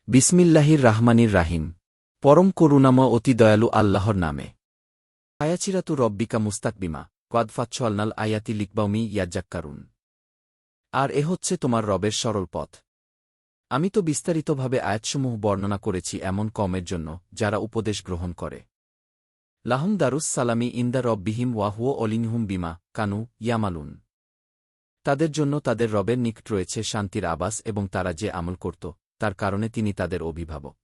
বিসমিল্লাহির রাহমানির রাহিম। পরম করুণাময় অতি দয়ালু আল্লাহর নামে। আয়াচিরাতু রব্বিকা মুস্তাকবিমা কোয়াদ ফাচ্ছলনাল আয়াতি লিকবাউমি ইয়াজ্জাক্কারুন। আর এ হচ্ছে তোমার রবের সরল পথ। আমি তো বিস্তারিতভাবে আয়াতসমূহ বর্ণনা করেছি এমন কমের জন্য যারা উপদেশ গ্রহণ করে। লাহুম দারুস সালামি ইন্দা রব্বিহিম ওয়াহুয় অলিনহুম বিমা কানু ইয়ামালুন। তাদের জন্য তাদের রবের নিকট রয়েছে শান্তির আবাস এবং তারা যে আমল করত তার কারণে তিনি তাদের অভিভাবক।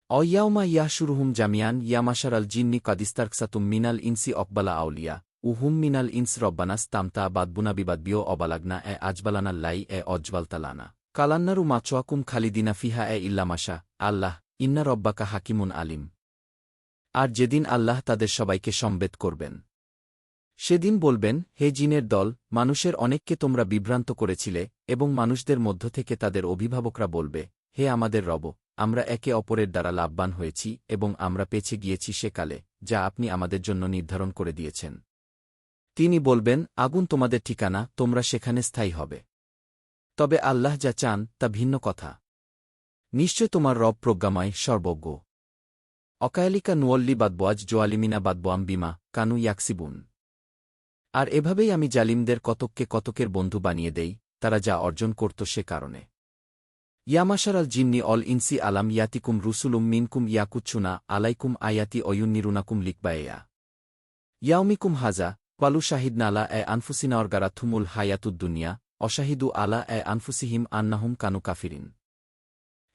অয়াউমা ইয়াহশুরুহুম জামিয়ান ইয়ামাশার আল জিন্নি কাদিস্তারকসাতুম মিনাল ইনসি অকবালা আউলিয়া উহুম মিনাল ইনস রব্বানাস তামতা বাদবুনা বিবাদবিও অবালাগনা আজবালানা লাই অজ্বালতালানা কালান্নারু মাচোয়াকুম খালিদিনা ফিহা ইল্লামাশা আল্লাহ ইন্না রব্বাকা হাকিমুন আলিম। আর যেদিন আল্লাহ তাদের সবাইকে সম্বেদ করবেন সেদিন বলবেন, হে জিনের দল, মানুষের অনেককে তোমরা বিভ্রান্ত করেছিলে এবং মানুষদের মধ্য থেকে তাদের অভিভাবকরা বলবে, হে আমাদের রব, আমরা একে অপরের দ্বারা লাভবান হয়েছি এবং আমরা পেছে গিয়েছি সে কালে যা আপনি আমাদের জন্য নির্ধারণ করে দিয়েছেন। তিনি বলবেন, আগুন তোমাদের ঠিকানা, তোমরা সেখানে স্থায়ী হবে। তবে আল্লাহ যা চান তা ভিন্ন কথা। নিশ্চয় তোমার রব প্রজ্ঞাময়, সর্বজ্ঞ। অকায়ালিকা নুয়ল্লি বাদবোয়াজ জোয়ালিমিনা বাদবোয়াম বিমা কানু ইয়াকসিবুন। আর এভাবেই আমি জালিমদের কতককে কতকের বন্ধু বানিয়ে দেই তারা যা অর্জন করত সে কারণে। ইয়ামাশার আল জিন্নি অল ইনসি আলাম ইয়াতিকুম রুসুলুম মিনকুম ইয়াকুচ্ছুনা আলাইকুম আয়াতি অয়ুন্নিরুনাকুম লিকবায়েয়া ইয়াউমিকুম হাজা পালু শাহিদনালা আনফুসিনাওরগারাথুমুল হায়াতুদ্দুনিয়া অশাহিদু আলা আনফুসিহিম আন্নাহুম কানু কাফিরিন।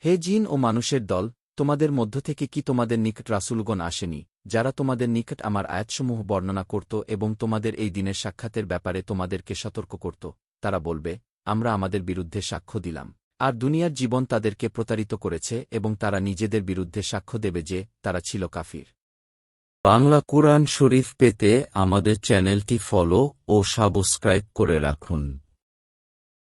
হে জিন ও মানুষের দল, তোমাদের মধ্য থেকে কি তোমাদের নিকট রাসূলগণ আসেনি যারা তোমাদের নিকট আমার আয়াতসমূহ বর্ণনা করত এবং তোমাদের এই দিনের সাক্ষাতের ব্যাপারে তোমাদেরকে সতর্ক করত? তারা বলবে, আমরা আমাদের বিরুদ্ধে সাক্ষ্য দিলাম। আর দুনিয়ার জীবন তাদেরকে প্রতারিত করেছে এবং তারা নিজেদের বিরুদ্ধে সাক্ষ্য দেবে যে তারা ছিল কাফির। বাংলা কুরআন শরীফ পেতে আমাদের চ্যানেলটি ফলো ও সাবস্ক্রাইব করে রাখুন।